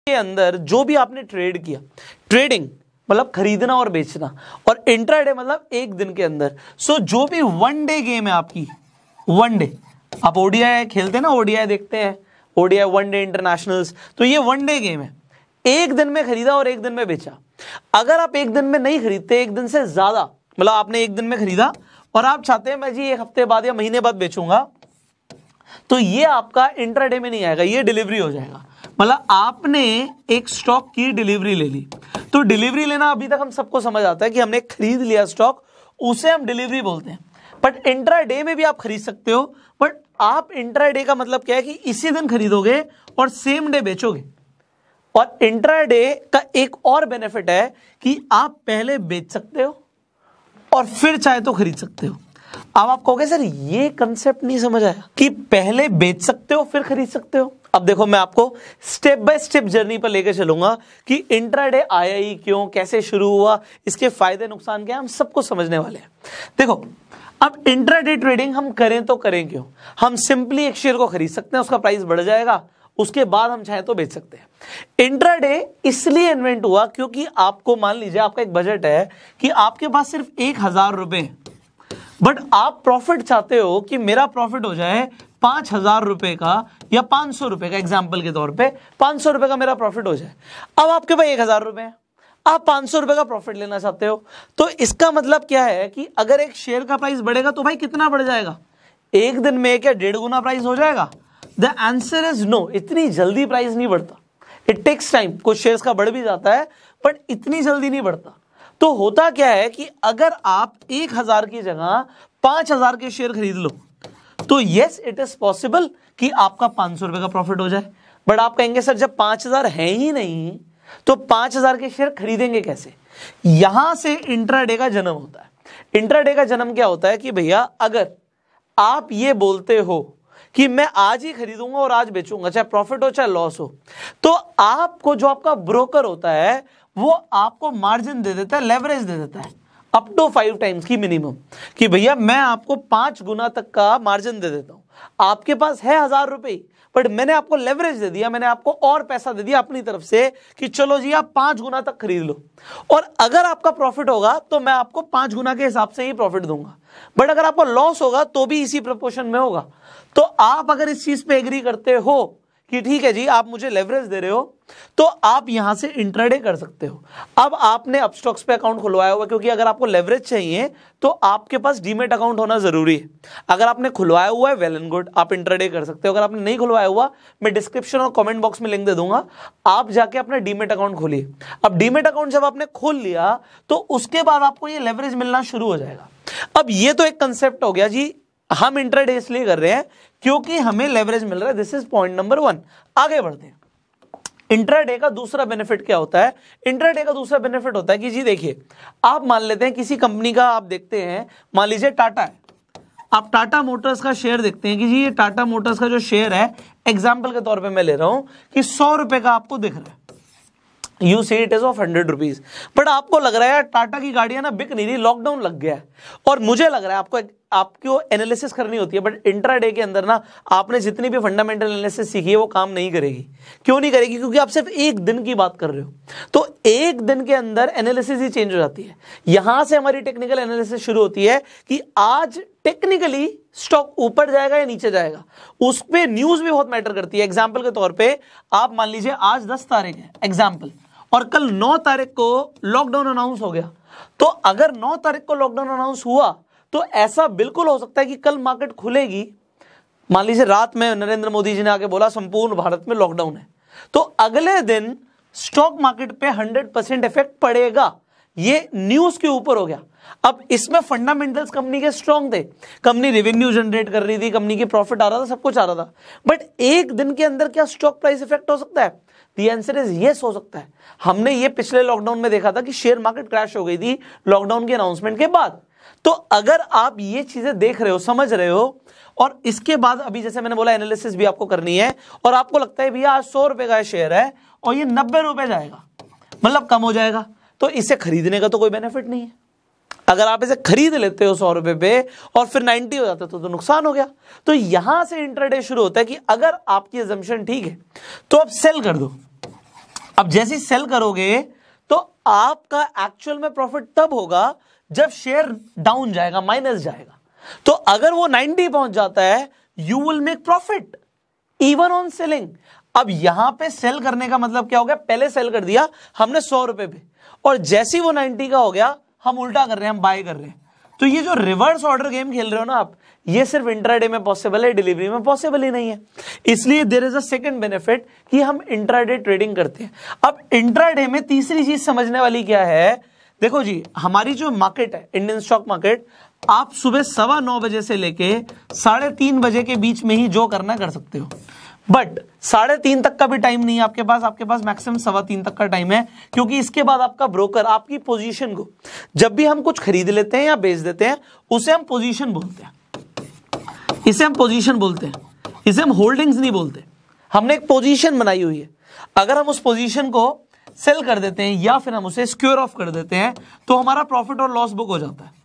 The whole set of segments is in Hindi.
के अंदर जो भी आपने ट्रेड किया, ट्रेडिंग मतलब खरीदना और बेचना, और इंट्राडे मतलब एक दिन के अंदर, सो जो भी वन डे गेम है आपकी, वन डे, आप ओडीआई खेलते हैं ना, ओडीआई देखते हैं, ओडीआई वन डे इंटरनेशनल्स, तो ये वन डे गेम है, एक दिन में खरीदा और एक दिन में बेचा। अगर आप एक दिन में नहीं खरीदते, एक दिन से ज्यादा, मतलब आपने एक दिन में खरीदा और आप चाहते हैं मैं जी एक हफ्ते बाद या महीने बाद बेचूंगा, तो ये आपका इंट्राडे में नहीं आएगा, ये डिलीवरी हो जाएगा। मतलब आपने एक स्टॉक की डिलीवरी ले ली, तो डिलीवरी लेना अभी तक हम सबको समझ आता है कि हमने खरीद लिया स्टॉक, उसे हम डिलीवरी बोलते हैं। बट इंट्राडे में भी आप खरीद सकते हो, बट आप इंट्राडे का मतलब क्या है कि इसी दिन खरीदोगे और सेम डे बेचोगे। और इंट्राडे का एक और बेनिफिट है कि आप पहले बेच सकते हो और फिर चाहे तो खरीद सकते हो। अब आप कहोगे सर ये कंसेप्ट नहीं समझ आया कि पहले बेच सकते हो फिर खरीद सकते हो। अब देखो मैं आपको स्टेप बाय स्टेप जर्नी पर लेकर चलूंगा कि इंट्राडे आया ही क्यों, कैसे शुरू हुआ, इसके फायदे नुकसान क्या, हम सबको समझने वाले हैं। देखो अब इंट्राडे ट्रेडिंग हम करें तो करें क्यों? हम सिंपली एक शेयर को खरीद सकते हैं, उसका प्राइस बढ़ जाएगा, उसके बाद हम चाहे तो बेच सकते हैं। इंट्राडे इसलिए इन्वेंट हुआ क्योंकि आपको मान लीजिए आपका एक बजट है कि आपके पास सिर्फ 1000 रुपए, बट आप प्रॉफिट चाहते हो कि मेरा प्रॉफिट हो जाए 5000 रुपए का या 500 रुपए का, एग्जाम्पल के तौर पे 500 रुपए का मेरा प्रॉफिट हो जाए। अब आपके पास 1000 रुपए है, आप 500 रुपए का प्रॉफिट लेना चाहते हो, तो इसका मतलब क्या है कि अगर एक शेयर का प्राइस बढ़ेगा तो भाई कितना बढ़ जाएगा? एक दिन में क्या 1.5 गुना प्राइस हो जाएगा? द आंसर इज नो, इतनी जल्दी प्राइस नहीं बढ़ता, इट टेक्स टाइम। कुछ शेयर्स का बढ़ भी जाता है बट इतनी जल्दी नहीं बढ़ता। तो होता क्या है कि अगर आप 1000 की जगह 5000 के शेयर खरीद लो, तो यस इट इज पॉसिबल कि आपका 500 रुपए का प्रॉफिट हो जाए। बट आप कहेंगे सर जब 5000 है ही नहीं तो 5000 के शेयर खरीदेंगे कैसे? यहां से इंट्राडे का जन्म होता है। इंट्राडे का जन्म क्या होता है कि भैया अगर आप ये बोलते हो कि मैं आज ही खरीदूंगा और आज बेचूंगा, चाहे प्रॉफिट हो चाहे लॉस हो, तो आपको जो आपका ब्रोकर होता है वो आपको मार्जिन दे देता है, लेवरेज दे देता है अप टू 5 टाइम्स की मिनिमम, कि भैया मैं आपको 5 गुना तक का मार्जिन दे देता हूं। आपके पास है 1000 रुपए, बट मैंने आपको लेवरेज दे दिया, मैंने आपको और पैसा दे दिया अपनी तरफ से कि चलो जी आप 5 गुना तक खरीद लो, और अगर आपका प्रॉफिट होगा तो मैं आपको 5 गुना के हिसाब से ही प्रॉफिट दूंगा, बट अगर आपको लॉस होगा तो भी इसी प्रोपोर्शन में होगा। तो आप अगर इस चीज पे एग्री करते हो कि ठीक है जी आप मुझे लेवरेज दे रहे हो, तो आप यहां से इंट्राडे कर सकते हो। अब आपने अपस्टॉक्स पे अकाउंट खुलवाया हुआ, क्योंकि अगर आपको लेवरेज चाहिए तो आपके पास डीमेट अकाउंट होना जरूरी है। अगर आपने खुलवाया हुआ है वेल एंड गुड, आप इंट्राडे कर सकते हो। अगर आपने नहीं खुलवाया हुआ, मैं डिस्क्रिप्शन और कमेंट बॉक्स में लिंक दे दूंगा, आप जाके अपना डीमेट अकाउंट खोलिए। अब डीमेट अकाउंट जब आपने खोल लिया तो उसके बाद आपको ये लेवरेज मिलना शुरू हो जाएगा। अब ये तो एक कंसेप्ट हो गया जी, हम इंट्राडे इसलिए कर रहे हैं क्योंकि हमें लेवरेज मिल रहा है, दिस इज पॉइंट नंबर 1। आगे बढ़ते हैं। इंट्राडे का दूसरा बेनिफिट क्या होता है? इंट्राडे का दूसरा बेनिफिट होता है कि जी देखिए, आप मान लेते हैं किसी कंपनी का, आप देखते हैं मान लीजिए टाटा है, आप टाटा मोटर्स का शेयर देखते हैं कि जी ये टाटा मोटर्स का जो शेयर है, एग्जाम्पल के तौर पे मैं ले रहा हूं कि 100 रुपए का आपको दिख रहा है, you see it is of 100 rupees, but आपको लग रहा है यार टाटा की गाड़ियां ना बिक नहीं रही, लॉकडाउन लग गया है, और मुझे लग रहा है आपको एनालिसिस करनी होती है, बट इंट्राडे के अंदर ना आपने जितनी भी फंडामेंटल एनालिसिस सीखी है वो काम नहीं करेगी। क्यों नहीं करेगी? क्योंकि आप सिर्फ एक दिन की बात कर रहे हो, तो एक दिन के अंदर एनालिसिस ही चेंज हो जाती है। यहां से हमारी टेक्निकल एनालिसिस शुरू होती है कि आज टेक्निकली स्टॉक ऊपर जाएगा या नीचे जाएगा, उस पर न्यूज भी बहुत मैटर करती है। एग्जाम्पल के तौर पर आप मान लीजिए आज 10 तारीख है एग्जाम्पल, और कल 9 तारीख को लॉकडाउन अनाउंस हो गया, तो अगर 9 तारीख को लॉकडाउन अनाउंस हुआ तो ऐसा बिल्कुल हो सकता है कि कल मार्केट खुलेगी, मान लीजिए रात में नरेंद्र मोदी जी ने आके बोला संपूर्ण भारत में लॉकडाउन है, तो अगले दिन स्टॉक मार्केट पे 100% इफेक्ट पड़ेगा। ये न्यूज के ऊपर हो गया। अब इसमें फंडामेंटल्स कंपनी के स्ट्रांग थे, कंपनी रेवेन्यू जनरेट कर रही थी, कंपनी की प्रॉफिट आ रहा था, सब कुछ आ रहा था, बट एक दिन के अंदर क्या स्टॉक प्राइस इफेक्ट हो सकता है? द आंसर इज यस, हो सकता है। हमने ये पिछले लॉकडाउन में देखा था कि शेयर मार्केट क्रैश हो गई थी लॉकडाउन के अनाउंसमेंट के बाद। तो अगर आप ये चीजें देख रहे हो, समझ रहे हो, और इसके बाद अभी जैसे मैंने बोला एनालिसिस भी आपको करनी है, और आपको लगता है भैया आज 100 रुपए का शेयर है और ये 90 रुपए जाएगा, मतलब कम हो जाएगा, तो इसे खरीदने का तो कोई बेनिफिट नहीं है। अगर आप इसे खरीद लेते हो 100 रुपए पे और फिर 90 हो जाता तो नुकसान हो गया। तो यहां से इंट्राडे शुरू होता है कि अगर आपकी अजम्पशन ठीक है तो आप सेल कर दो। अब जैसे ही सेल करोगे तो आपका एक्चुअल में प्रॉफिट तब होगा जब शेयर डाउन जाएगा, माइनस जाएगा। तो अगर वो 90 पहुंच जाता है, you will make profit even on selling. अब यहां पे सेल करने का मतलब क्या हो गया, पहले सेल कर दिया हमने 100 रुपए पे, और जैसे ही वो 90 का हो गया हम उल्टा कर रहे हैं, हम बाय कर रहे हैं। तो ये जो रिवर्स ऑर्डर गेम खेल रहे हो ना आप, ये सिर्फ इंट्राडे में पॉसिबल है, डिलीवरी में पॉसिबल ही नहीं है। इसलिए there is a second benefit कि हम इंट्राडे ट्रेडिंग करते हैं। अब इंट्राडे में तीसरी चीज समझने वाली क्या है, देखो जी, हमारी जो मार्केट है इंडियन स्टॉक मार्केट, आप सुबह 9:15 बजे से लेके 3:30 बजे के बीच में ही जो करना कर सकते हो, बट 3:30 तक का भी टाइम नहीं है आपके पास मैक्सिमम 3:15 तक का टाइम है, क्योंकि इसके बाद आपका ब्रोकर आपकी पोजीशन को, जब भी हम कुछ खरीद लेते हैं या बेच देते हैं, उसे हम पोजीशन बोलते हैं, इसे हम पोजीशन बोलते हैं, इसे हम होल्डिंग्स नहीं बोलते। हमने एक पोजीशन बनाई हुई है, अगर हम उस पोजीशन को सेल कर देते हैं या फिर हम उसे स्क्वेयर ऑफ कर देते हैं तो हमारा प्रॉफिट और लॉस बुक हो जाता है।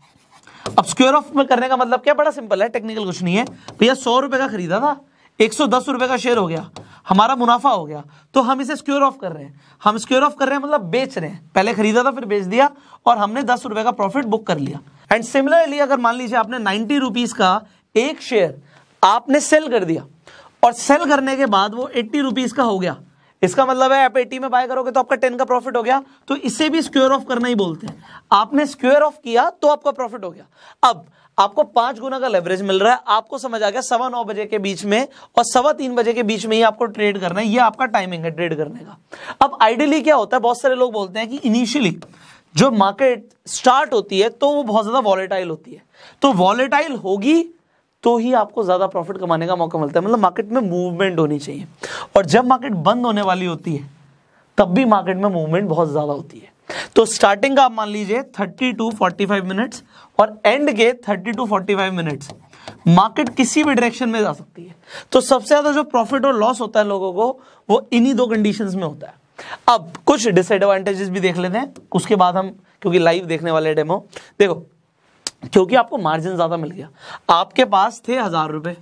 अब स्क्वेयर ऑफ में करने का मतलब क्या, बड़ा सिंपल है, टेक्निकल कुछ नहीं है भैया। 100 रुपए का खरीदा था, 110 रुपए का शेयर हो गया, हमारा मुनाफा हो गया, तो हम इसे स्क्वेयर ऑफ कर रहे हैं। हम स्क्वेयर ऑफ कर रहे हैं मतलब बेच रहे हैं, पहले खरीदा था फिर बेच दिया और हमने 10 रुपए का प्रॉफिट बुक कर लिया। एंड सिमिलरली अगर मान लीजिए आपने 90 रुपीज का एक शेयर आपने सेल कर दिया, और सेल करने के बाद वो 80 रुपीज का हो गया, इसका मतलब है आप 80 में बाय करोगे तो आपका 10 का प्रॉफिट हो गया, तो इसे भी स्क्वेयर ऑफ करना ही बोलते हैं। आपने स्क्वेयर ऑफ किया तो आपका प्रॉफिट हो गया। अब आपको 5 गुना का लेवरेज मिल रहा है, आपको समझ आ गया 9:15 बजे के बीच में और 3:15 बजे के बीच में ही आपको ट्रेड करना है, ये आपका टाइमिंग है ट्रेड करने का। अब आइडियली क्या होता है, बहुत सारे लोग बोलते हैं कि इनिशियली जो मार्केट स्टार्ट होती है तो वो बहुत ज्यादा वॉलेटाइल होती है, तो वॉलेटाइल होगी तो ही आपको ज्यादा प्रॉफिट कमाने का मौका मिलता है, मतलब मार्केट में मूवमेंट होनी चाहिए। और जब मार्केट बंद होने वाली होती है तब भी मार्केट में मूवमेंट बहुत ज्यादा होती है। तो स्टार्टिंग का आप मान लीजिए 30 to 45 मिनट्स और एंड के 30 to 45 मिनट्स मार्केट किसी भी डायरेक्शन में जा सकती है। तो सबसे ज्यादा जो प्रॉफिट और लॉस होता है लोगों को, वो इन्हीं 2 कंडीशंस में होता है। अब कुछ डिसएडवांटेजेस भी देख लेते हैं, उसके बाद हम, क्योंकि लाइव देखने वाले डेमो, देखो क्योंकि आपको मार्जिन ज्यादा मिल गया, आपके पास थे 1000 रुपए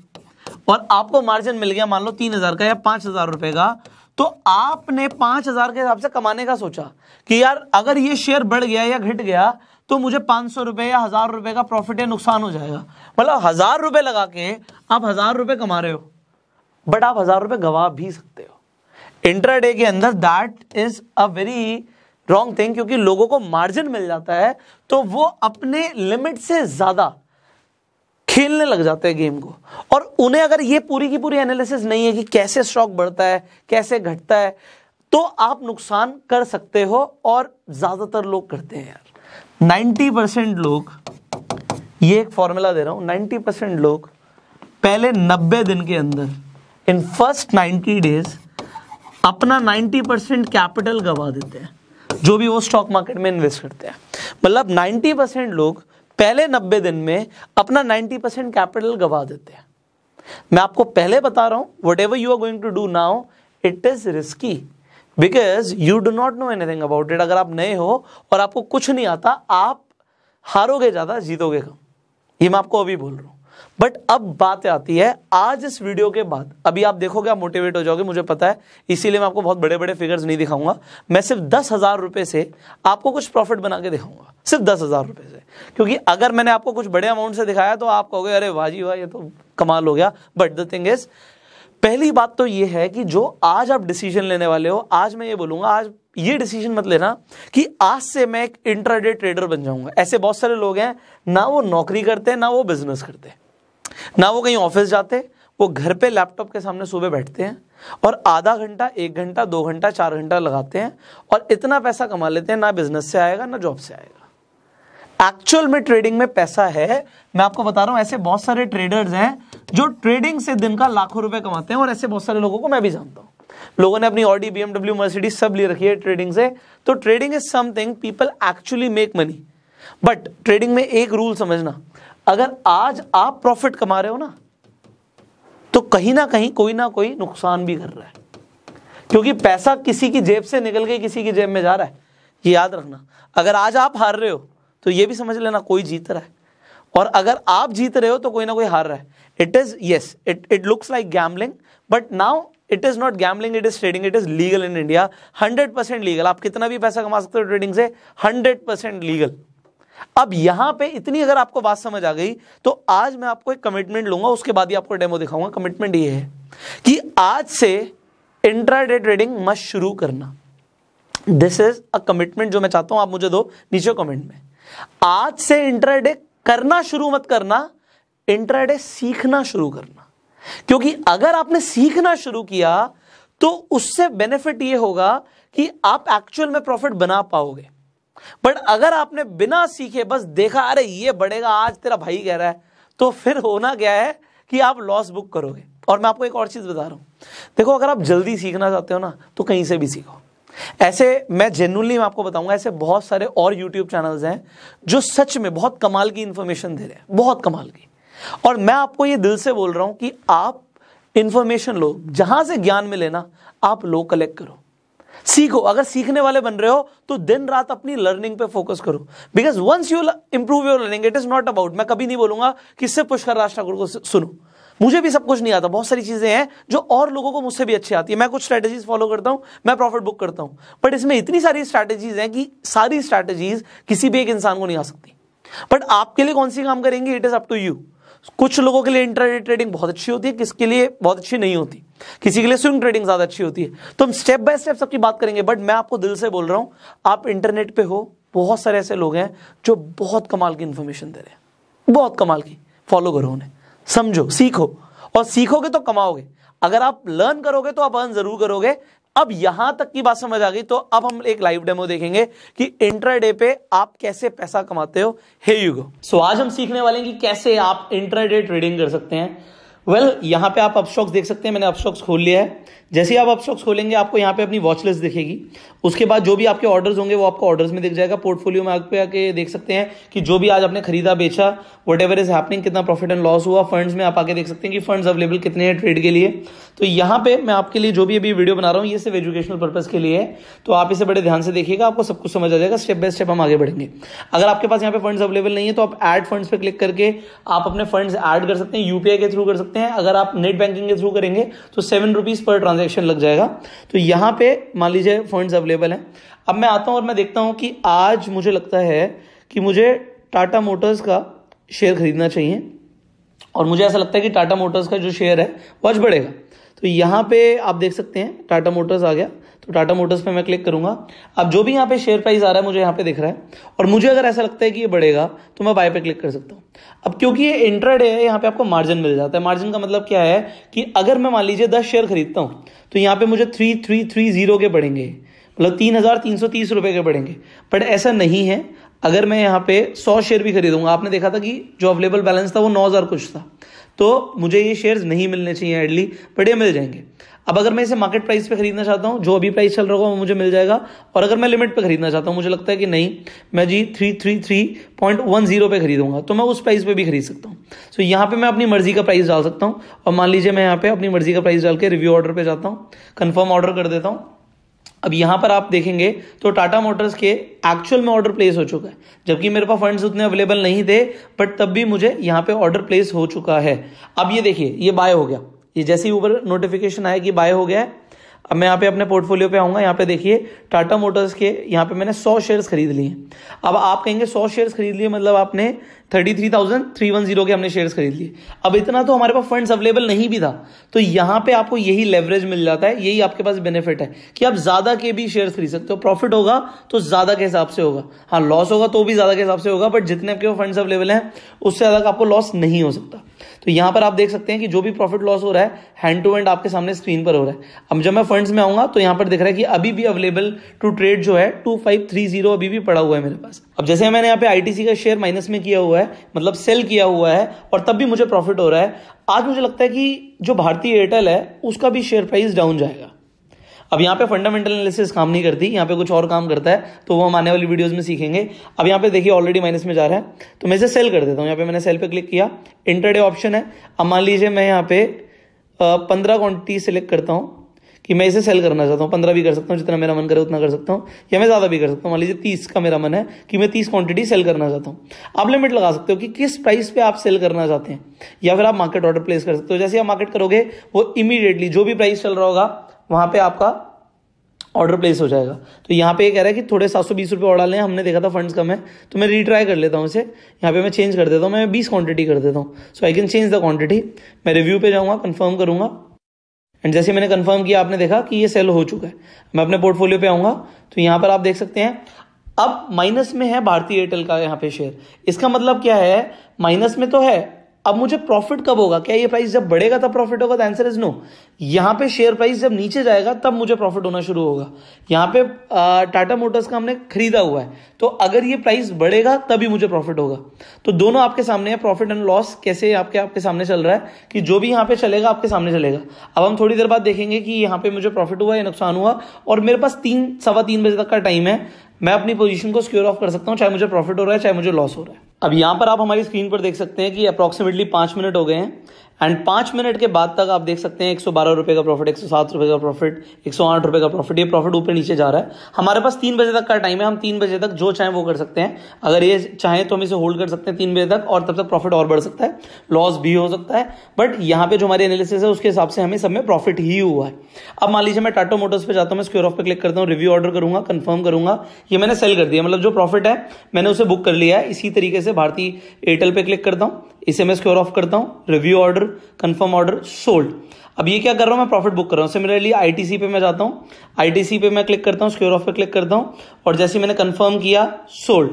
और आपको मार्जिन मिल गया मान लो 3000 का या 5000 रुपए का, तो आपने 5000 के हिसाब से कमाने का सोचा कि यार अगर ये शेयर बढ़ गया या घट गया तो मुझे 500 रुपए या 1000 रुपए का प्रॉफिट या नुकसान हो जाएगा। मतलब 1000 रुपए लगा के आप 1000 रुपए कमा रहे हो, बट आप 1000 रुपए गवा भी सकते हो इंट्राडे के अंदर। That is a very wrong thing, क्योंकि लोगों को मार्जिन मिल जाता है तो वो अपने लिमिट से ज्यादा खेलने लग जाते हैं गेम को, और उन्हें अगर ये पूरी की पूरी एनालिसिस नहीं है कि कैसे स्टॉक बढ़ता है कैसे घटता है, तो आप नुकसान कर सकते हो, और ज्यादातर लोग करते हैं यार। 90% लोग, ये एक फॉर्मूला दे रहा हूं, 90% लोग पहले 90 दिन के अंदर, इन फर्स्ट 90 डेज अपना 90% कैपिटल गवा देते हैं, जो भी वो स्टॉक मार्केट में इन्वेस्ट करते हैं। मतलब 90% लोग पहले 90 दिन में अपना 90% कैपिटल गवा देते हैं। मैं आपको पहले बता रहा हूं, whatever you are going to do now, it is risky because you do not know anything about it. अगर आप नए हो और आपको कुछ नहीं आता, आप हारोगे ज्यादा, जीतोगे कम, ये मैं आपको अभी बोल रहा हूं। बट अब बात आती है, आज इस वीडियो के बाद अभी आप देखोगे, आप मोटिवेट हो जाओगे, मुझे पता है, इसीलिए मैं आपको बहुत बड़े बड़े फिगर्स नहीं दिखाऊंगा। मैं सिर्फ 10,000 रुपए से आपको कुछ प्रॉफिट बना के दिखाऊंगा, सिर्फ 10,000 रुपए से, क्योंकि अगर मैंने आपको कुछ बड़े अमाउंट से दिखाया तो आप कहोगे अरे वाह जी वाह, ये तो कमाल हो गया। बट द थिंग इज, पहली बात तो ये है कि जो आज आप डिसीजन लेने वाले हो, आज मैं ये बोलूंगा, आज ये डिसीजन मत लेना कि आज से मैं एक इंट्राडे ट्रेडर बन जाऊंगा। ऐसे बहुत सारे लोग हैं, ना वो नौकरी करते, ना वो बिजनेस करते, ना वो कहीं ऑफिस जाते, वो घर पे लैपटॉप के सामने सुबह बैठते हैं और आधा घंटा, 1 घंटा, 2 घंटा, 4 घंटा लगाते हैं और इतना पैसा कमा लेते हैं, ना बिजनेस से आएगा ना जॉब से आएगा। एक्चुअल में ट्रेडिंग में पैसा है, मैं आपको बता रहा हूं। ऐसे बहुत सारे ट्रेडर्स हैं जो ट्रेडिंग से दिन का लाखों रुपए कमाते हैं, और ऐसे बहुत सारे लोगों को मैं भी जानता हूं। लोगों ने अपनी ऑडी, BMW, मर्सिडीज सब ले रखी है ट्रेडिंग से। तो trading is something people actually make money. But trading में एक रूल समझना, अगर आज आप प्रॉफिट कमा रहे हो ना, तो कहीं ना कहीं कोई ना कोई नुकसान भी कर रहा है, क्योंकि पैसा किसी की जेब से निकल के किसी की जेब में जा रहा है। ये याद रखना, अगर आज आप हार रहे हो तो ये भी समझ लेना कोई जीत रहा है, और अगर आप जीत रहे हो तो कोई ना कोई हार रहा है। It is, yes, it looks like gambling, but now it is not gambling, it is trading, it is legal in India, 100% legal. आप कितना भी पैसा कमा सकते हो ट्रेडिंग से, 100% लीगल। अब यहां पे इतनी अगर आपको बात समझ आ गई तो आज मैं आपको एक कमिटमेंट लूंगा, उसके बाद ही आपको डेमो दिखाऊंगा। कमिटमेंट ये है कि आज से इंट्राडे ट्रेडिंग मत शुरू करना। दिस इज अ कमिटमेंट जो मैं चाहता हूं आप मुझे दो नीचे कमेंट में। आज से इंट्राडे करना शुरू मत करना, इंट्राडे सीखना शुरू करना। क्योंकि अगर आपने सीखना शुरू किया तो उससे बेनिफिट ये होगा कि आप एक्चुअल में प्रॉफिट बना पाओगे। बट अगर आपने बिना सीखे बस देखा अरे ये बढ़ेगा आज तेरा भाई कह रहा है, तो फिर होना क्या है कि आप लॉस बुक करोगे। और मैं आपको एक और चीज बता रहा हूं, देखो अगर आप जल्दी सीखना चाहते हो ना तो कहीं से भी सीखो। ऐसे मैं जेन्युइनली मैं आपको बताऊंगा, ऐसे बहुत सारे और यूट्यूब चैनल्स हैं जो सच में बहुत कमाल की इंफॉर्मेशन दे रहे हैं, बहुत कमाल की। और मैं आपको ये दिल से बोल रहा हूं कि आप इंफॉर्मेशन लो, जहां से ज्ञान मिले ना आप लो, कलेक्ट करो, सीखो। अगर सीखने वाले बन रहे हो तो दिन रात अपनी लर्निंग पे फोकस करो। Because once you improve your learning, it is not about, मैं कभी नहीं बोलूंगा कि सिर्फ पुष्कर राज ठाकुर को सुनो, मुझे भी सब कुछ नहीं आता, बहुत सारी चीजें हैं जो और लोगों को मुझसे भी अच्छी आती है। मैं कुछ स्ट्रैटेजीज फॉलो करता हूं, मैं प्रॉफिट बुक करता हूं, बट इसमें इतनी सारी स्ट्रैटेजीज हैं कि सारी स्ट्रैटेजीज किसी भी एक इंसान को नहीं आ सकती। बट आपके लिए कौन सी काम करेंगे, it is up to you. कुछ लोगों के लिए इंट्राडे ट्रेडिंग बहुत अच्छी होती है, किसके लिए बहुत अच्छी नहीं होती, किसी के लिए स्विंग ट्रेडिंग ज्यादा अच्छी होती है। तो हम स्टेप बाय स्टेप सबकी बात करेंगे। बट मैं आपको दिल से बोल रहा हूं, आप इंटरनेट पे हो, बहुत सारे ऐसे लोग हैं जो बहुत कमाल की इंफॉर्मेशन दे रहे हैं, बहुत कमाल की। फॉलो करो उन्हें, समझो, सीखो, और सीखोगे तो कमाओगे। अगर आप लर्न करोगे तो आप अर्न जरूर करोगे। अब यहां तक की बात समझ आ गई तो अब हम एक लाइव डेमो देखेंगे कि इंट्राडे पे आप कैसे पैसा कमाते हो। हे यू गो। सो आज हम सीखने वाले हैं कि कैसे आप इंट्राडे ट्रेडिंग कर सकते हैं। वेल, यहां पे आप अपस्टॉक्स देख सकते हैं, मैंने अपस्टॉक्स खोल लिया है। जैसे ही आप अपस्टॉक्स खोलेंगे आपको यहाँ पे अपनी वॉच लिस्ट दिखेगी। उसके बाद जो भी आपके ऑर्डर्स होंगे वो आपको ऑर्डर्स में दिख जाएगा। पोर्टफोलियो में आके देख सकते हैं कि जो भी आज आपने खरीदा बेचा, वट एवर इज हैपनिंग, कितना प्रॉफिट एंड लॉस हुआ। फंड्स में आप आके देख सकते हैं कि फंड्स अवेलेबल कितने हैं ट्रेड के लिए। तो यहाँ पे मैं आपके लिए जो भी अभी वीडियो बना रहा हूँ ये सिर्फ एजुकेशनल पर्पज के लिए है, तो आप इसे बड़े ध्यान से देखिएगा, आपको सब कुछ समझ आ जाएगा। स्टेप बाय स्टेप हम आगे बढ़ेंगे। अगर आपके पास यहाँ पे फंड्स अवेलेबल नहीं है तो आप ऐड फंड्स पे क्लिक करके आप अपने फंड्स ऐड कर सकते हैं, यूपीआई के थ्रू कर सकते हैं। अगर आप नेट बैंकिंग के थ्रू करेंगे तो 7 रुपीज पर ट्रांजेक्शन लग जाएगा। तो यहाँ पे मान लीजिए फंड्स अवेलेबल हैं। अब मैं आता हूं और मैं देखता हूं कि आज मुझे लगता है कि मुझे टाटा मोटर्स का शेयर खरीदना चाहिए, और मुझे ऐसा लगता है कि टाटा मोटर्स का जो शेयर है वो आज बढ़ेगा। तो यहाँ पे आप देख सकते हैं टाटा मोटर्स आ गया, तो टाटा मोटर्स पे मैं क्लिक करूंगा। अब जो भी यहाँ पे शेयर प्राइस आ रहा है मुझे यहाँ पे दिख रहा है, और मुझे अगर ऐसा लगता है कि ये बढ़ेगा तो मैं बाय पे क्लिक कर सकता हूँ। अब क्योंकि ये इंट्राडे है, यहाँ पे आपको मार्जिन मिल जाता है। मार्जिन का मतलब क्या है कि अगर मैं मान लीजिए 10 शेयर खरीदता हूँ तो यहाँ पे मुझे 3330 के पड़ेंगे, मतलब 3330 रुपए के पड़ेंगे। बट ऐसा नहीं है, अगर मैं यहाँ पे 100 शेयर भी खरीदूंगा, आपने देखा था कि जो अवेलेबल बैलेंस था वो 9000 कुछ था, तो मुझे ये शेयर्स नहीं मिलने चाहिए एडली, बट ये मिल जाएंगे। अब अगर मैं इसे मार्केट प्राइस पे खरीदना चाहता हूं, जो अभी प्राइस चल रहा होगा वो मुझे मिल जाएगा। और अगर मैं लिमिट पे खरीदना चाहता हूं, मुझे लगता है कि नहीं मैं जी 333.10 पे खरीदूंगा, तो मैं उस प्राइस पे भी खरीद सकता हूं। तो यहाँ पे मैं अपनी मर्जी का प्राइस डाल सकता हूं, और मान लीजिए मैं यहाँ पे अपनी मर्जी का प्राइस डाल के रिव्यू ऑर्डर पे जाता हूँ, कंफर्म ऑर्डर कर देता हूँ। अब यहां पर आप देखेंगे तो टाटा मोटर्स के एक्चुअल में ऑर्डर प्लेस हो चुका है, जबकि मेरे पास फंड्स उतने अवेलेबल नहीं थे, बट तब भी मुझे यहां पे ऑर्डर प्लेस हो चुका है। अब ये देखिए ये बाय हो गया, ये जैसे ही ऊपर नोटिफिकेशन आया कि बाय हो गया है। अब मैं यहाँ पे अपने पोर्टफोलियो पे आऊंगा, यहाँ पे देखिए टाटा मोटर्स के यहाँ पे मैंने 100 शेयर्स खरीद लिए। अब आप कहेंगे 100 शेयर्स खरीद लिए मतलब आपने 33,310 के हमने शेयर्स खरीद लिए। अब इतना तो हमारे पास फंड्स अवेलेबल नहीं भी था, तो यहाँ पे आपको यही लेवरेज मिल जाता है, यही आपके पास बेनिफिट है कि आप ज्यादा के भी शेयर्स खरीद सकते हो। प्रॉफिट होगा तो ज्यादा के हिसाब से होगा, हाँ लॉस होगा तो भी ज्यादा के हिसाब से होगा, बट जितने आपके फंड्स अवेलेबल हैं उससे ज्यादा आपको लॉस नहीं हो सकता। तो यहां पर आप देख सकते हैं कि जो भी प्रॉफिट लॉस हो रहा है हैंड टू हैंड आपके सामने स्क्रीन पर हो रहा है। अब जब मैं फंड्स में आऊंगा तो यहां पर दिख रहा है कि अभी भी अवेलेबल टू ट्रेड जो है 2530 अभी भी पड़ा हुआ है मेरे पास। अब जैसे मैंने यहाँ पे आईटीसी का शेयर माइनस में किया हुआ है, मतलब सेल किया हुआ है, और तब भी मुझे प्रॉफिट हो रहा है। आज मुझे लगता है कि जो भारतीय एयरटेल है उसका भी शेयर प्राइस डाउन जाएगा। अब यहाँ पे फंडामेंटल एनालिसिस काम नहीं करती, यहाँ पे कुछ और काम करता है, तो वो हम आने वाली वीडियोस में सीखेंगे। अब यहाँ पे देखिए ऑलरेडी माइनस में जा रहा है, तो मैं इसे सेल कर देता हूँ। यहाँ पे मैंने सेल पे क्लिक किया, इंट्राडे ऑप्शन है। अब मान लीजिए मैं यहाँ पे 15 क्वांटिटी सिलेक्ट करता हूँ कि मैं इसे सेल करना चाहता हूँ, 15 भी कर सकता हूँ, जितना मेरा मन करे उतना कर सकता हूँ, या मैं ज़्यादा भी कर सकता हूँ। मान लीजिए 30 का मेरा मन है कि मैं 30 क्वांटिटी सेल करना चाहता हूँ। आप लिमिट लगा सकते हो कि किस प्राइस पे आप सेल करना चाहते हैं, या फिर आप मार्केट ऑर्डर प्लेस कर सकते हो। जैसे आप मार्केट करोगे वो इमीडिएटली जो भी प्राइस चल रहा होगा वहां पे आपका ऑर्डर प्लेस हो जाएगा। तो यहाँ पे ये कह रहा है कि थोड़े 720 रुपये और डालने हैं, हमने देखा था फंड्स कम है, तो मैं रीट्राई कर लेता हूँ इसे। यहाँ पे मैं चेंज कर देता हूँ, मैं 20 क्वांटिटी कर देता हूँ। So I can change the quantity. मैं रिव्यू पे जाऊँगा, कंफर्म करूँगा, एंड जैसे मैंने कंफर्म किया आपने देखा कि ये सेल हो चुका है। मैं अपने पोर्टफोलियो पे आऊँगा तो यहाँ पर आप देख सकते हैं अब माइनस में है भारतीय एयरटेल का यहाँ पे शेयर। इसका मतलब क्या है, माइनस में तो है, अब मुझे प्रॉफिट कब होगा? क्या ये प्राइस जब बढ़ेगा तब प्रॉफिट होगा? The answer is no. यहां पे शेयर प्राइस जब नीचे जाएगा तब मुझे प्रॉफिट होना शुरू होगा। यहां पे टाटा मोटर्स का हमने खरीदा हुआ है, तो अगर ये प्राइस बढ़ेगा तभी मुझे प्रॉफिट होगा। तो दोनों आपके सामने है, प्रॉफिट एंड लॉस कैसे आपके सामने चल रहा है कि जो भी यहाँ पे चलेगा आपके सामने चलेगा। अब हम थोड़ी देर बाद देखेंगे कि यहाँ पे मुझे प्रॉफिट हुआ या नुकसान हुआ, और मेरे पास 3-3:15 बजे तक का टाइम है। मैं अपनी पोजीशन को सिक्योर ऑफ कर सकता हूं, चाहे मुझे प्रॉफिट हो रहा है चाहे मुझे लॉस हो रहा है। अब यहां पर आप हमारी स्क्रीन पर देख सकते हैं कि अप्रॉक्सीमेटली 5 मिनट हो गए हैं, एंड 5 मिनट के बाद तक आप देख सकते हैं 112 रुपए का प्रॉफिट, 107 रुपए का प्रॉफिट, 108 रुपए का प्रॉफिट। ये प्रॉफिट ऊपर नीचे जा रहा है। हमारे पास 3 बजे तक का टाइम है, हम 3 बजे तक जो चाहें वो कर सकते हैं। अगर ये चाहें तो हम इसे होल्ड कर सकते हैं 3 बजे तक, और तब तक प्रॉफिट और बढ़ सकता है, लॉस भी हो सकता है, बट यहाँ पे जो हमारी एनालिसिस है उसके हिसाब से हमें सब में प्रॉफिट ही हुआ है। अब मान लीजिए मैं टाटा मोटर्स पे जाता हूँ, मैं सिक्योर ऑफ पे क्लिक करता हूँ, रिव्यू ऑर्डर करूंगा, कंफर्म करूंगा, ये मैंने सेल कर दिया, मतलब जो प्रॉफिट है मैंने उसे बुक कर लिया है। इसी तरीके से भारतीय एयरटेल पे क्लिक करता हूँ, इसे मैं सिक्योर ऑफ करता हूँ, review order, confirm order, sold. अब ये क्या कर रहा हूं, मैं प्रॉफिट बुक कर रहा हूं। सिमिलरली आईटीसी पे मैं जाता हूं, आईटीसी पे मैं क्लिक करता हूं, सिक्योर ऑफ पे क्लिक करता हूं, और जैसे मैंने कंफर्म किया, सोल्ड।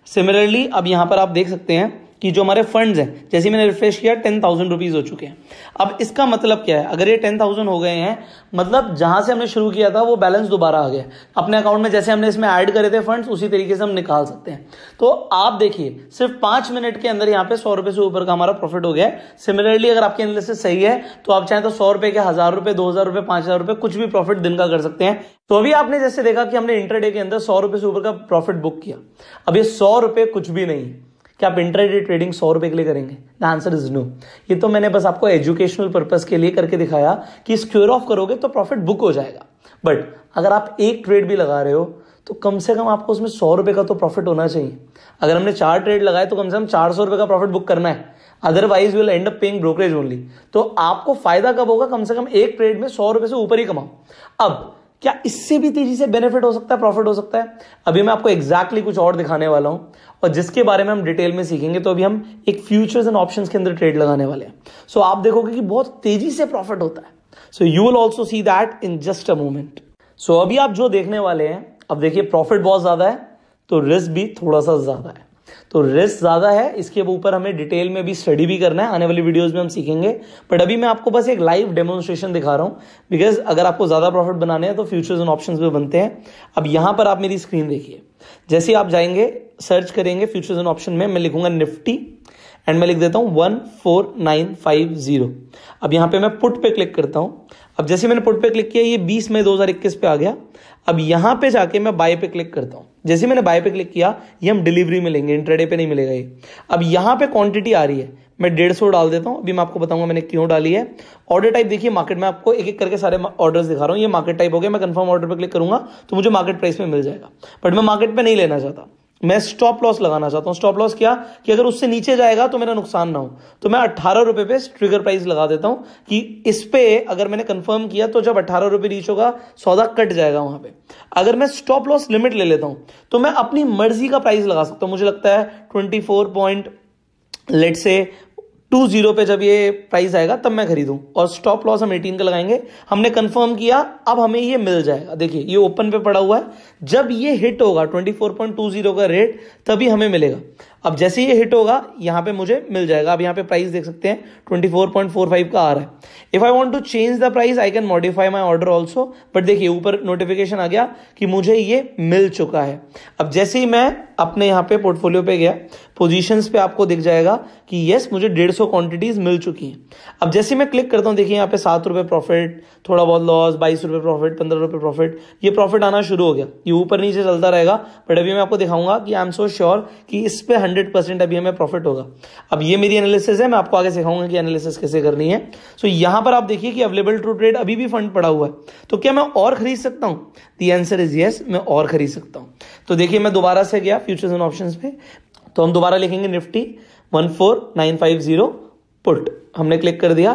सिमिलरली अब यहां पर आप देख सकते हैं कि जो हमारे फंड्स हैं, जैसे मैंने रिफ्रेश किया 10,000 रुपीज हो चुके हैं। अब इसका मतलब क्या है, अगर ये 10,000 हो गए हैं, मतलब जहां से हमने शुरू किया था वो बैलेंस दोबारा आ गया अपने अकाउंट में। जैसे हमने इसमें ऐड करे थे फंड्स, उसी तरीके से हम निकाल सकते हैं। तो आप देखिए सिर्फ 5 मिनट के अंदर यहाँ पे 100 रुपए से ऊपर का हमारा प्रॉफिट हो गया है। सिमिलरली अगर आपकी एनालिसिस सही है तो आप चाहें तो 100 रुपए के 1000 रुपए, 2000 रुपए, 5000 रुपए, कुछ भी प्रॉफिट दिन का कर सकते हैं। तो अभी आपने जैसे देखा कि हमने इंट्राडे के अंदर 100 रुपए से ऊपर का प्रॉफिट बुक किया। अब ये 100 रुपए कुछ भी नहीं है। क्या आप इंट्राडे ट्रेडिंग 100 रुपए के लिए करेंगे? The answer is no. ये तो मैंने बस आपको एजुकेशनल पर्पस के लिए करके दिखाया कि सिक्योर ऑफ करोगे तो प्रॉफिट बुक हो जाएगा। बट अगर आप एक ट्रेड भी लगा रहे हो तो कम से कम आपको उसमें 100 रुपए का तो प्रॉफिट होना चाहिए। अगर हमने 4 ट्रेड लगाए तो कम से कम 400 रुपए का प्रॉफिट बुक करना है, otherwise will and up paying brokerage only. तो आपको फायदा कब होगा? कम से कम एक ट्रेड में 100 रुपए से ऊपर ही कमाओ। अब क्या इससे भी तेजी से बेनिफिट हो सकता है, प्रॉफिट हो सकता है? अभी मैं आपको एग्जैक्टली कुछ और दिखाने वाला हूं, और जिसके बारे में हम डिटेल में सीखेंगे। तो अभी हम एक फ्यूचर्स एंड ऑप्शंस के अंदर ट्रेड लगाने वाले हैं। सो आप देखोगे कि बहुत तेजी से प्रॉफिट होता है। So you will also see that in just a moment. So अभी आप जो देखने वाले हैं, अब देखिए प्रॉफिट बहुत ज्यादा है तो रिस्क भी थोड़ा सा ज्यादा है। तो रिस्क ज्यादा है, इसके ऊपर हमें डिटेल में भी स्टडी भी करना है, आने वाली वीडियोस में हम सीखेंगे। बट अभी मैं आपको बस एक लाइव डेमोन्स्ट्रेशन दिखा रहा हूं, बिकॉज अगर आपको ज्यादा प्रॉफिट बनाने हैं तो फ्यूचर्स एंड ऑप्शंस भी बनते हैं। अब यहां पर आप मेरी स्क्रीन देखिए, जैसे आप जाएंगे सर्च करेंगे फ्यूचर्स एंड ऑप्शन में, मैं लिखूंगा निफ्टी एंड मैं लिख देता हूं 14950। अब यहां पे मैं पुट पे क्लिक करता हूं। अब जैसे मैंने पुट पे क्लिक किया, ये 20 मई 2021 पे आ गया। अब यहां पे जाके मैं बाय पे क्लिक करता हूं। जैसे मैंने बाय पे क्लिक किया, ये हम डिलीवरी में लेंगे, इंट्राडे पे नहीं मिलेगा ये। अब यहां पे क्वांटिटी आ रही है, मैं 150 डाल देता हूं। अभी मैं आपको बताऊंगा मैंने क्यों डाली है। ऑर्डर टाइप देखिए, मार्केट में आपको एक एक करके सारे ऑर्डर्स दिखा रहा हूं। ये मार्केट टाइप हो गया, मैं कंफर्म ऑर्डर पे क्लिक करूंगा तो मुझे मार्केट प्राइस में मिल जाएगा। बट मैं मार्केट पे नहीं लेना चाहता, मैं स्टॉप लॉस लगाना चाहता हूं। स्टॉप लॉस क्या कि अगर उससे नीचे जाएगा तो मेरा नुकसान ना हो, तो मैं 18 रुपए पे ट्रिगर प्राइस लगा देता हूं कि इस पे अगर मैंने कंफर्म किया तो जब 18 रुपए रीच होगा सौदा कट जाएगा वहां पे। अगर मैं स्टॉप लॉस लिमिट ले लेता हूं तो मैं अपनी मर्जी का प्राइस लगा सकता हूं। मुझे लगता है 24.20 पे जब ये प्राइस आएगा तब मैं खरीदूं, और स्टॉप लॉस हम 18 का लगाएंगे। हमने कंफर्म किया, अब हमें ये मिल जाएगा। देखिए ये ओपन पे पड़ा हुआ है, जब ये हिट होगा 24.20 का रेट तभी हमें मिलेगा। अब जैसे ये हिट होगा यहां पे मुझे मिल जाएगा। अब यहां पे प्राइस देख सकते हैं 24.45 का आ रहा है। If I want to change the price I can modify my order also. But देखिए ऊपर नोटिफिकेशन आ गया कि मुझे ये मिल चुका है। अब जैसे ही मैं अपने यहाँ पे पोर्टफोलियो पे गया, पोजीशंस पे आपको दिख जाएगा कि यस मुझे 150 क्वांटिटीज मिल चुकी हैं। अब जैसे मैं क्लिक करता हूं, देखिए यहाँ पे 7 रुपए प्रॉफिट, थोड़ा बहुत लॉस, 22 रुपए प्रॉफिट, 15 रुपए प्रॉफिट, ये प्रॉफिट आना शुरू हो गया। ये ऊपर नीचे चलता रहेगा। बट अभी मैं आपको दिखाऊंगा कि आई एम सो श्योर कि इस पे 100% अभी हमें प्रॉफिट होगा। अब ये मेरी एनालिसिस है, मैं आपको आगे सिखाऊंगा कि एनालिसिस कैसे करनी है। सो यहां पर आप देखिए कि अवेलेबल टू ट्रेड अभी भी फंड पड़ा हुआ है, तो क्या मैं और खरीद सकता हूं? द आंसर इज यस, मैं और खरीद सकता हूं। तो देखिए मैं दोबारा से गया फ्यूचर्स एंड ऑप्शंस पे, तो हम दोबारा लिखेंगे निफ्टी 14950 पुट, हमने क्लिक कर दिया।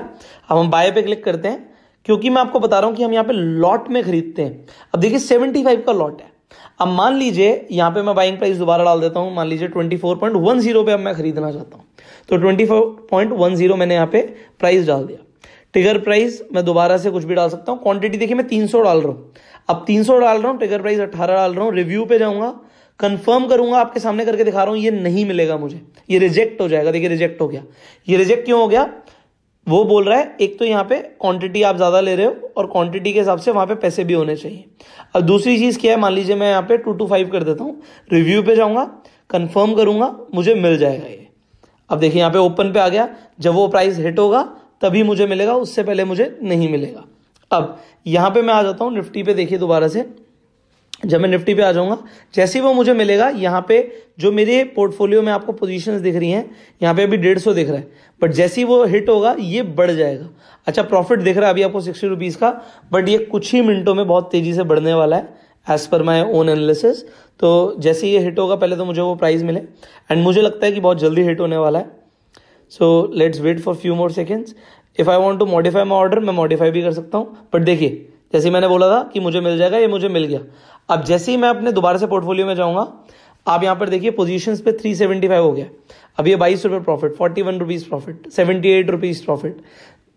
अब हम बाय पे क्लिक करते हैं, क्योंकि मैं आपको बता रहा हूं कि हम यहां पे लॉट में खरीदते हैं। अब देखिए 75 का लॉट है। अब मान लीजिए यहां पे मैं बाइंग प्राइस दोबारा डाल देता हूं, मान लीजिए 24.10 पे अब मैं खरीदना चाहता हूं, तो 24.10 मैंने यहां पे प्राइस डाल दिया। ट्रिगर प्राइस मैं दोबारा से कुछ भी डाल सकता हूं। क्वांटिटी देखिए मैं 300 डाल रहा हूं, अब 300 डाल रहा हूं, ट्रिगर प्राइस 18 डाल रहा हूं। रिव्यू पे जाऊंगा, कंफर्म करूंगा, आपके सामने करके दिखा रहा हूं, ये नहीं मिलेगा मुझे, ये रिजेक्ट हो जाएगा। देखिए रिजेक्ट हो गया। ये रिजेक्ट क्यों हो गया? वो बोल रहा है एक तो यहाँ पे क्वांटिटी आप ज्यादा ले रहे हो और क्वांटिटी के हिसाब से वहां पे पैसे भी होने चाहिए। अब दूसरी चीज क्या है, मान लीजिए मैं यहाँ पे 225 कर देता हूं, रिव्यू पे जाऊंगा, कंफर्म करूंगा, मुझे मिल जाएगा ये। अब देखिए यहाँ पे ओपन पे आ गया, जब वो प्राइस हिट होगा तभी मुझे मिलेगा, उससे पहले मुझे नहीं मिलेगा। अब यहां पे मैं आ जाता हूं निफ्टी पे, देखिए दोबारा से जब मैं निफ्टी पे आ जाऊंगा, जैसे ही वो मुझे मिलेगा, यहाँ पे जो मेरे पोर्टफोलियो में आपको पोजीशंस दिख रही हैं, यहाँ पे अभी 150 दिख रहा है, बट जैसे ही वो हिट होगा ये बढ़ जाएगा। अच्छा प्रॉफिट दिख रहा है अभी आपको 60 रुपीज का, बट ये कुछ ही मिनटों में बहुत तेजी से बढ़ने वाला है as per my own analysis. तो जैसे ये हिट होगा, पहले तो मुझे वो प्राइस मिले, एंड मुझे लगता है कि बहुत जल्दी हिट होने वाला है। So let's wait for few more seconds. If I want to modify my order, मैं मॉडिफाई भी कर सकता हूँ, बट देखिए जैसे मैंने बोला था कि मुझे मिल जाएगा, ये मुझे मिल गया। अब जैसे ही मैं अपने दोबारा से पोर्टफोलियो में जाऊंगा, आप यहां पर देखिए पोजीशंस पे 375 हो गया। अब ये 22 रुपये profit, 41 rupees profit, 78 rupees profit,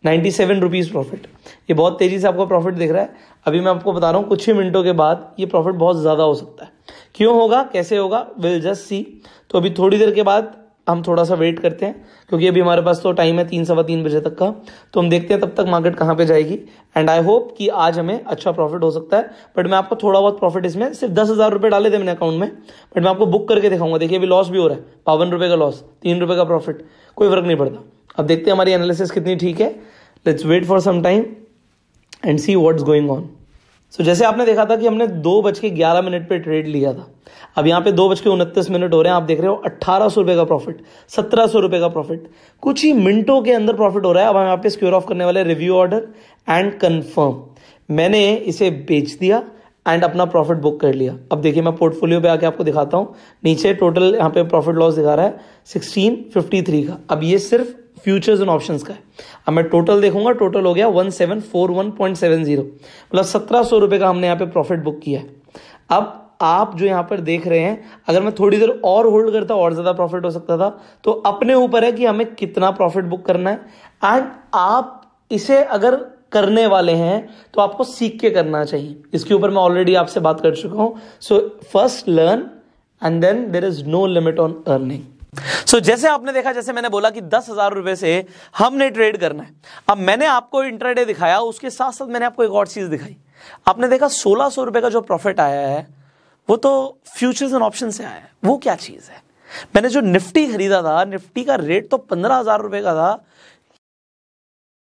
97 rupees profit. ये बहुत तेजी से आपको प्रॉफिट दिख रहा है। अभी मैं आपको बता रहा हूं कुछ ही मिनटों के बाद ये प्रॉफिट बहुत ज्यादा हो सकता है। क्यों होगा, कैसे होगा, विल जस्ट सी। तो अभी थोड़ी देर के बाद हम थोड़ा सा वेट करते हैं, क्योंकि अभी हमारे पास तो टाइम है 3 सवा 3 बजे तक का, तो हम देखते हैं तब तक मार्केट कहां पे जाएगी। एंड आई होप कि आज हमें अच्छा प्रॉफिट हो सकता है, बट मैं आपको थोड़ा बहुत प्रॉफिट, इसमें सिर्फ 10,000 रुपए डाले थे मैंने अकाउंट में, बट मैं आपको बुक करके दिखाऊंगा। देखिए अभी लॉस भी हो रहा है, 52 रुपए का लॉस, 3 रुपए का प्रॉफिट, कोई फर्क नहीं पड़ता। अब देखते हैं हमारी एनालिसिस कितनी ठीक है। Let's wait for some time and see what's going on. So जैसे आपने देखा था कि हमने 2:11 पे ट्रेड लिया था, अब यहाँ पे 2:29 हो रहे हैं, आप देख रहे हो 1800 रुपए का प्रॉफिट, 1700 रुपए का प्रॉफिट, कुछ ही मिनटों के अंदर प्रॉफिट हो रहा है। अब हम यहाँ पे स्क्योर ऑफ करने वाले रिव्यू ऑर्डर एंड कंफर्म। मैंने इसे बेच दिया एंड अपना प्रॉफिट बुक कर लिया। अब देखिए मैं पोर्टफोलियो पे आके आपको दिखाता हूं, नीचे टोटल यहाँ पे प्रॉफिट लॉस दिखा रहा है 1653 का। अब ये सिर्फ फ्यूचर्स एंड ऑप्शंस का है। अब मैं टोटल देखूंगा, टोटल हो गया 1741.70, मतलब 1700 रुपए का हमने यहाँ पे प्रॉफिट बुक किया है। अब आप जो यहाँ पर देख रहे हैं, अगर मैं थोड़ी देर और होल्ड करता और ज्यादा प्रॉफिट हो सकता था, तो अपने ऊपर है कि हमें कितना प्रॉफिट बुक करना है। एंड आप इसे अगर करने वाले हैं तो आपको सीख के करना चाहिए, इसके ऊपर मैं ऑलरेडी आपसे बात कर चुका हूं। So first learn and then there is no limit on earning. So जैसे आपने देखा, जैसे मैंने बोला कि 10,000 रुपए से हमने ट्रेड करना है। अब मैंने आपको इंट्राडे दिखाया, उसके साथ साथ मैंने आपको एक और चीज दिखाई। आपने देखा 1600 रुपए का जो प्रॉफिट आया है वो तो फ्यूचर्स एंड ऑप्शन से आया है। वो क्या चीज है? मैंने जो निफ्टी खरीदा था, निफ्टी का रेट तो 15,000 रुपए का था,